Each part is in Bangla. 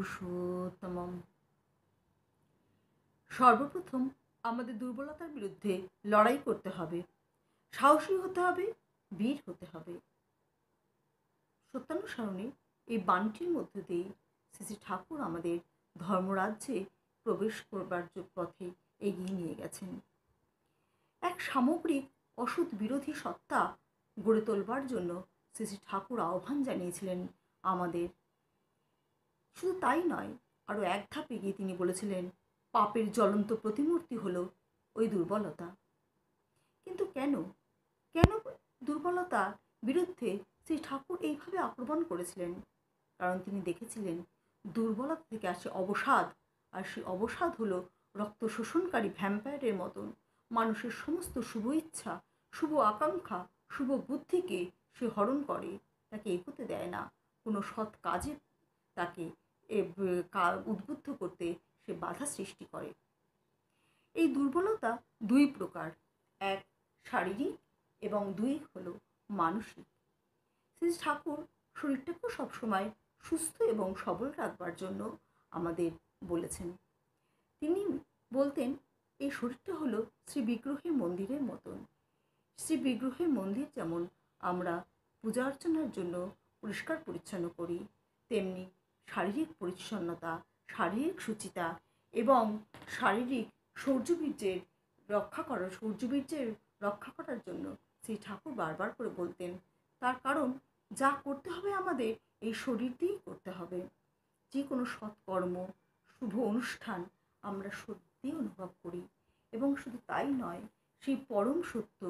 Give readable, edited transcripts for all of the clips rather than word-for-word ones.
পুরুষোত্তমম। সর্বপ্রথম আমাদের দুর্বলতার বিরুদ্ধে লড়াই করতে হবে, সাহসী হতে হবে, বীর হতে হবে। সত্যানুসরণে এই বাণীটির মধ্য দিয়ে শ্রী শ্রী ঠাকুর আমাদের ধর্মরাজ্যে প্রবেশ করবার পথে এগিয়ে নিয়ে গেছেন। এক সামগ্রিক অসৎ বিরোধী সত্তা গড়ে তোলবার জন্য শ্রী শ্রী ঠাকুর আহ্বান জানিয়েছিলেন আমাদের। শুধু তাই নয়, আরও এক ধাপ এগিয়ে তিনি বলেছিলেন পাপের জ্বলন্ত প্রতিমূর্তি হলো ওই দুর্বলতা। কিন্তু কেন কেন দুর্বলতার বিরুদ্ধে শ্রী ঠাকুর এইভাবে আক্রমণ করেছিলেন? কারণ তিনি দেখেছিলেন দুর্বলতা থেকে আসে অবসাদ, আর সেই অবসাদ হলো রক্ত শোষণকারী ভ্যাম্পায়ারের মতন মানুষের সমস্ত শুভ ইচ্ছা, শুভ আকাঙ্ক্ষা, শুভ বুদ্ধিকে সে হরণ করে, তাকে এগোতে দেয় না, কোনো সৎ কাজে তাকে উদ্বুদ্ধ করতে সে বাধা সৃষ্টি করে। এই দুর্বলতা দুই প্রকার, এক শারীরিক এবং দুই হলো মানসিক। শ্রী ঠাকুর শরীরটাকেও সবসময় সুস্থ এবং সবল রাখবার জন্য আমাদের বলেছেন। তিনি বলতেন এই শরীরটা হলো শ্রী বিগ্রহের মন্দিরের মতন। শ্রী বিগ্রহের মন্দির যেমন আমরা পূজা অর্চনার জন্য পরিষ্কার পরিচ্ছন্ন করি, তেমনি শারীরিক পরিচ্ছন্নতা, শারীরিক শুচিতা এবং শারীরিক শৌর্যবীর্যের রক্ষা করার জন্য শ্রী ঠাকুর বারবার করে বলতেন। তার কারণ যা করতে হবে আমাদের এই শরীর দিয়েই করতে হবে। যে কোনো সৎকর্ম, শুভ অনুষ্ঠান আমরা সত্যি অনুভব করি, এবং শুধু তাই নয়, সেই পরম সত্য,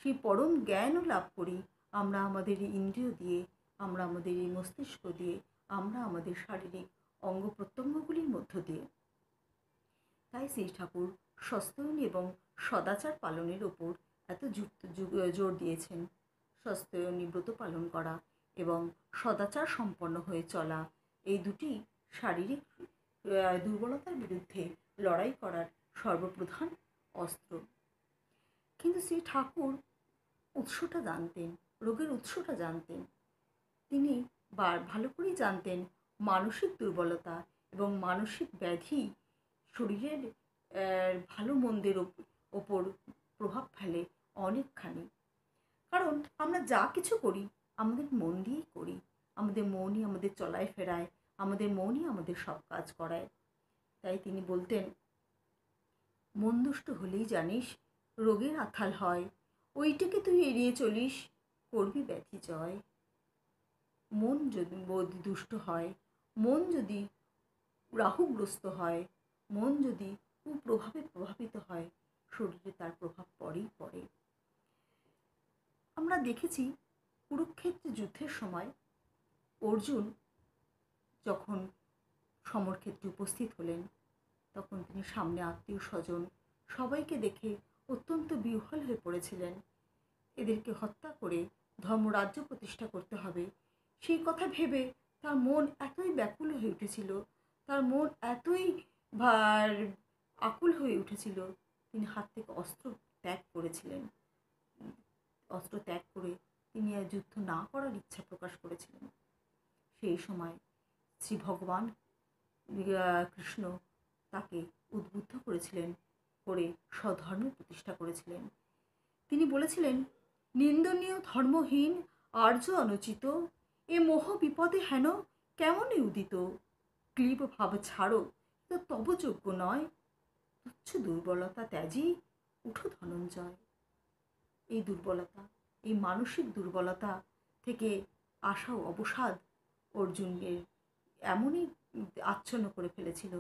সেই পরম জ্ঞানও লাভ করি আমরা আমাদের এই ইন্দ্রিয় দিয়ে, আমরা আমাদের এই মস্তিষ্ক দিয়ে, আমরা আমাদের শারীরিক অঙ্গ প্রত্যঙ্গগুলির মধ্য দিয়ে। তাই শ্রী ঠাকুর সস্তায়নী এবং সদাচার পালনের ওপর এত জোর দিয়েছেন। সস্তায়নী ব্রত পালন করা এবং সদাচার সম্পন্ন হয়ে চলা, এই দুটি শারীরিক দুর্বলতার বিরুদ্ধে লড়াই করার সর্বপ্রধান অস্ত্র। কিন্তু শ্রী ঠাকুর উৎসটা জানতেন, রোগের উৎসটা জানতেন। তিনি ভালো করেই জানতেন মানসিক দুর্বলতা এবং মানসিক ব্যাধি শরীরের ভালো মন্দের ওপর প্রভাব ফেলে অনেকখানি। কারণ আমরা যা কিছু করি আমাদের মন দিয়েই করি, আমাদের মনই আমাদের চলায় ফেরায়, আমাদের মনই আমাদের সব কাজ করায়। তাই তিনি বলতেন, মন দুষ্ট হলেই জানিস রোগের আথাল হয়, ওইটাকে তুই এড়িয়ে চলিস, করবি ব্যাধি জয়। মন যদি দুষ্ট হয়, মন যদি রাহুগ্রস্ত হয়, মন যদি কুপ্রভাবে প্রভাবিত হয়, শরীরে তার প্রভাব পড়েই পড়ে। আমরা দেখেছি কুরুক্ষেত্রে যুদ্ধের সময় অর্জুন যখন সমরক্ষেত্রে উপস্থিত হলেন, তখন তিনি সামনে আত্মীয় স্বজন সবাইকে দেখে অত্যন্ত বিহ্বল হয়ে পড়েছিলেন। এদেরকে হত্যা করে ধর্মরাজ্য প্রতিষ্ঠা করতে হবে, সেই কথা ভেবে তার মন এতই ব্যাকুল হয়ে উঠেছিল, তার মন এতই আকুল হয়ে উঠেছিল, তিনি হাত থেকে অস্ত্র ত্যাগ করেছিলেন। অস্ত্র ত্যাগ করে তিনি আর যুদ্ধ না করার ইচ্ছা প্রকাশ করেছিলেন। সেই সময় শ্রী ভগবান কৃষ্ণ তাকে উদ্বুদ্ধ করেছিলেন, করে স্বধর্মের প্রতিষ্ঠা করেছিলেন। তিনি বলেছিলেন, নিন্দনীয় ধর্মহীন আর্য অনুচিত, এ মোহ বিপদে হেন কেমনই উদিত, ক্লীব ভাব ছাড়ো, তো তব যোগ্য নয়, তুচ্ছ দুর্বলতা ত্যাজি উঠো ধনঞ্জয়। এই দুর্বলতা, এই মানসিক দুর্বলতা থেকে আসা অবসাদ অর্জুনের এমনই আচ্ছন্ন করে ফেলেছিল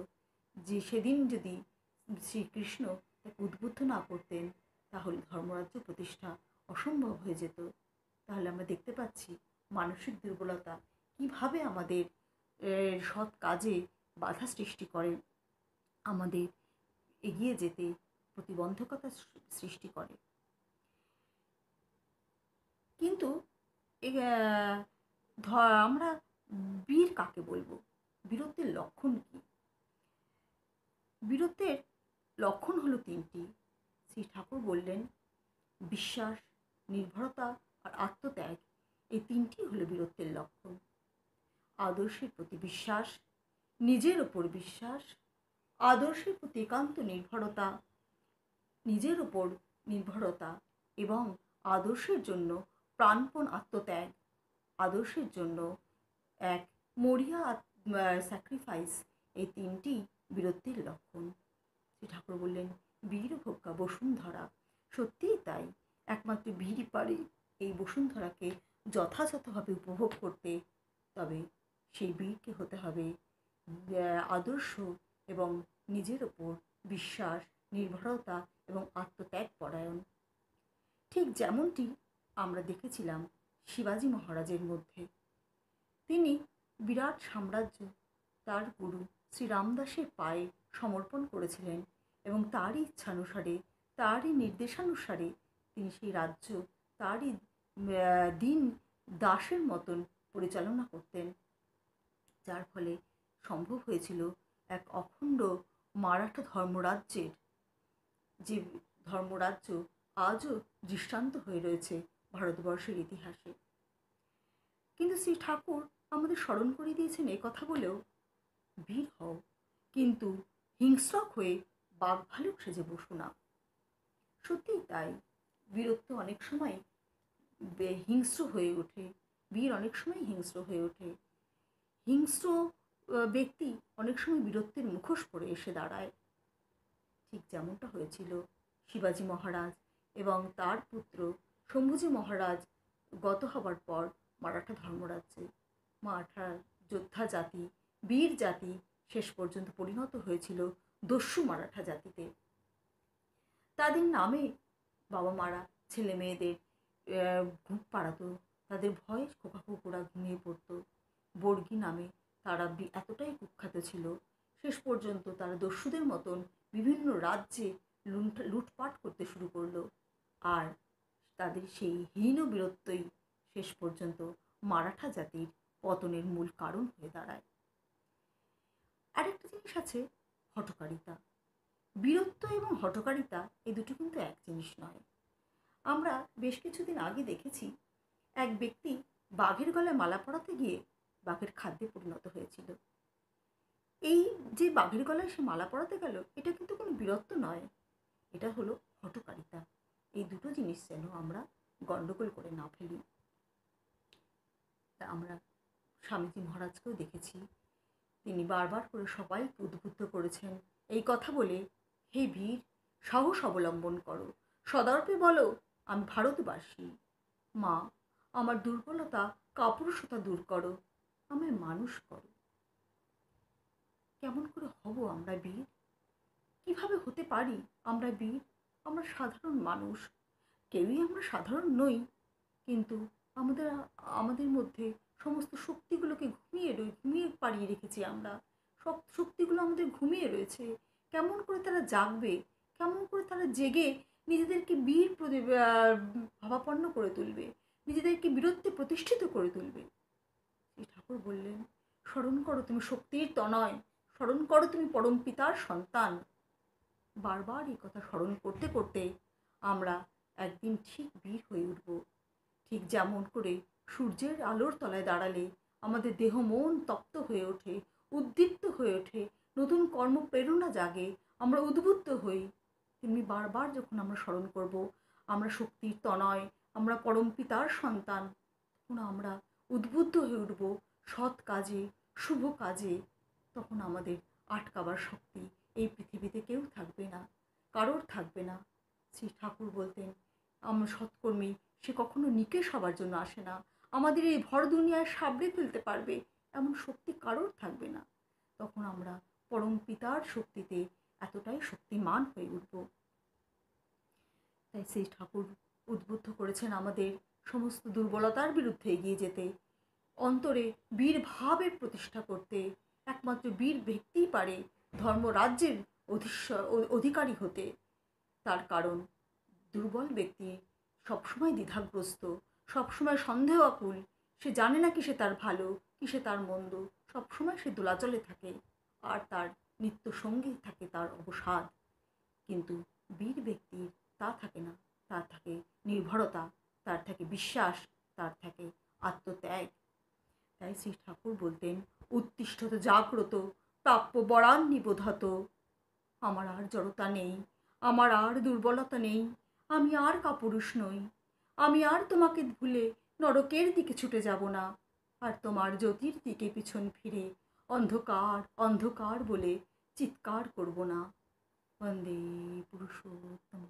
যে সেদিন যদি শ্রীকৃষ্ণ তাকে উদ্বুদ্ধ না করতেন তাহলে ধর্মরাজ্য প্রতিষ্ঠা অসম্ভব হয়ে যেত। তাহলে আমরা দেখতে পাচ্ছি মানসিক দুর্বলতা কিভাবে আমাদের সৎ কাজে বাধা সৃষ্টি করে, আমাদের এগিয়ে যেতে প্রতিবন্ধকতা সৃষ্টি করে। কিন্তু আমরা বীর কাকে বলবো? বীরত্বের লক্ষণ কি? বীরত্বের লক্ষণ হলো তিনটি। শ্রী ঠাকুর বললেন, বিশ্বাস, নির্ভরতা আর আত্মত্যাগ, এই তিনটি হলো বীরত্বের লক্ষণ। আদর্শের প্রতি বিশ্বাস, নিজের ওপর বিশ্বাস, আদর্শের প্রতি একান্ত নির্ভরতা, নিজের ওপর নির্ভরতা এবং আদর্শের জন্য প্রাণপণ আত্মত্যাগ, আদর্শের জন্য এক মরিয়া স্যাক্রিফাইস, এই তিনটি বীরত্বের লক্ষণ। শ্রী ঠাকুর বললেন, বীরভোগ্যা বসুন্ধরা। সত্যিই তাই, একমাত্র বীরই পারে এই বসুন্ধরাকে যথাযথভাবে উপভোগ করতে। তবে সেই বীরকে হতে হবে আদর্শ এবং নিজের ওপর বিশ্বাস, নির্ভরতা এবং আত্মত্যাগ পরায়ণ। ঠিক যেমনটি আমরা দেখেছিলাম শিবাজী মহারাজের মধ্যে। তিনি বিরাট সাম্রাজ্য তার গুরু শ্রী রামদাসের পায়ে সমর্পণ করেছিলেন এবং তারই ইচ্ছানুসারে, তারই নির্দেশানুসারে তিনি সেই রাজ্য তারই দিন দাসের মতন পরিচালনা করতেন, যার ফলে সম্ভব হয়েছিল এক অখণ্ড মারাঠা ধর্মরাজ্যের, যে ধর্মরাজ্য আজও দৃষ্টান্ত হয়ে রয়েছে ভারতবর্ষের ইতিহাসে। কিন্তু শ্রী ঠাকুর আমাদের স্মরণ করিয়ে দিয়েছেন এই কথা বলেও, বীর হও কিন্তু হিংস্রক হয়ে বাঘ ভালুক সেজে বসো না। সত্যিই তাই, বীরত্ব অনেক সময় হিংস্র হয়ে ওঠে, বীর অনেক সময় হিংস্র হয়ে ওঠে। হিংস্র ব্যক্তি অনেক সময় বীরত্বের মুখোশ পরে এসে দাঁড়ায়। ঠিক যেমনটা হয়েছিল শিবাজী মহারাজ এবং তার পুত্র শম্ভুজি মহারাজ গত হবার পর মারাঠা ধর্মরাজ্যে। মারাঠা যোদ্ধা জাতি, বীর জাতি শেষ পর্যন্ত পরিণত হয়েছিল দস্যু মারাঠা জাতিতে। তাদের নামে বাবা মারা ছেলে মেয়েদের ঘুম পাড়াতো, তাদের ভয়ে খোকা কুকুরা ঘুমিয়ে পড়ত। বর্গী নামে তারা এতটাই কুখ্যাত ছিল, শেষ পর্যন্ত তারা দস্যুদের মতন বিভিন্ন রাজ্যে লুটপাট করতে শুরু করলো। আর তাদের সেই হীন বীরত্বই শেষ পর্যন্ত মারাঠা জাতির পতনের মূল কারণ হয়ে দাঁড়ায়। আরেকটা জিনিস আছে, হঠকারিতা। বীরত্ব এবং হঠকারিতা এই দুটো কিন্তু এক জিনিস নয়। আমরা বেশ কিছুদিন আগে দেখেছি এক ব্যক্তি বাঘের গলায় মালা পরাতে গিয়ে বাঘের খাদ্যে পরিণত হয়েছিল। এই যে বাঘের গলায় সে মালা পরাতে গেল, এটা কিন্তু কোনো বীরত্ব নয়, এটা হলো হঠকারিতা। এই দুটো জিনিস যেন আমরা গণ্ডগোল করে না ফেলি। তা আমরা স্বামীজি মহারাজকেও দেখেছি, তিনি বারবার করে সবাইকে উদ্বুদ্ধ করেছেন এই কথা বলে, হে বীর, সাহস অবলম্বন করো, সদর্পে বলো আমি ভারতবাসী। মা, আমার দুর্বলতা কাপুরুষতা দূর করো, আমায় মানুষ করো। কেমন করে হব আমরা বীর? কিভাবে হতে পারি আমরা বীর? আমরা সাধারণ মানুষ, কেউই আমরা সাধারণ নই, কিন্তু আমাদের আমাদের মধ্যে সমস্ত শক্তিগুলোকে ঘুমিয়ে পাড়িয়ে রেখেছি আমরা। সব শক্তিগুলো আমাদের ঘুমিয়ে রয়েছে। কেমন করে তারা জাগবে? কেমন করে তারা জেগে নিজেদেরকে বীর ভাবাপন্ন করে তুলবে, নিজেদেরকে বীরত্বে প্রতিষ্ঠিত করে তুলবে? শ্রী ঠাকুর বললেন, স্মরণ করো তুমি শক্তির তনয়, স্মরণ করো তুমি পরম পিতার সন্তান। বারবার এই কথা স্মরণ করতে করতে আমরা একদিন ঠিক বীর হয়ে উঠব। ঠিক যেমন করে সূর্যের আলোর তলায় দাঁড়ালে আমাদের দেহ মন তপ্ত হয়ে ওঠে, উদ্দীপ্ত হয়ে ওঠে, নতুন কর্মপ্রেরণা জাগে, আমরা উদ্বুদ্ধ হই, তেমনি বারবার যখন আমরা স্মরণ করব আমরা শক্তির তনয়, আমরা পরম পিতার সন্তান, তখন আমরা উদ্বুদ্ধ হয়ে উঠব সৎ কাজে, শুভ কাজে। তখন আমাদের আটকাবার শক্তি এই পৃথিবীতে কেউ থাকবে না, কারোর থাকবে না। শ্রী ঠাকুর বলতেন, আমরা সৎকর্মী সে কখনো নিকেশ হবার জন্য আসে না, আমাদের এই ভর দুনিয়ায় সাবড়ে ফেলতে পারবে এমন শক্তি কারোর থাকবে না। তখন আমরা পরম পিতার শক্তিতে এতটাই শক্তিমান হয়ে উঠব। তাই শ্রী ঠাকুর উদ্বুদ্ধ করেছেন আমাদের সমস্ত দুর্বলতার বিরুদ্ধে এগিয়ে যেতে, অন্তরে বীর ভাবের প্রতিষ্ঠা করতে। একমাত্র বীর ব্যক্তিই পারে ধর্মরাজ্যের অধিকারী হতে। তার কারণ দুর্বল ব্যক্তি সবসময় দ্বিধাগ্রস্ত, সবসময় সন্দেহাকুল, সে জানে না কিসে তার ভালো, কিসে তার মন্দ, সবসময় সে দোলাচলে থাকে, আর তার নিত্য সঙ্গী থাকে তার অবসাদ। কিন্তু বীর ব্যক্তির তা থাকে না, তার থাকে নির্ভরতা, তার থাকে বিশ্বাস, তার থাকে আত্মত্যাগ। তাই শ্রী ঠাকুর বলতেন, উত্তিষ্ঠত জাগ্রত, প্রাপ্য বরান্নি বোধত। আমার আর জড়তা নেই, আমার আর দুর্বলতা নেই, আমি আর কাপুরুষ নই। আমি আর তোমাকে ভুলে নরকের দিকে ছুটে যাব না, আর তোমার জ্যোতির দিকে পিছন ফিরে অন্ধকার অন্ধকার বলে চিৎকার করব না। বন্দে পুরুষোত্তম।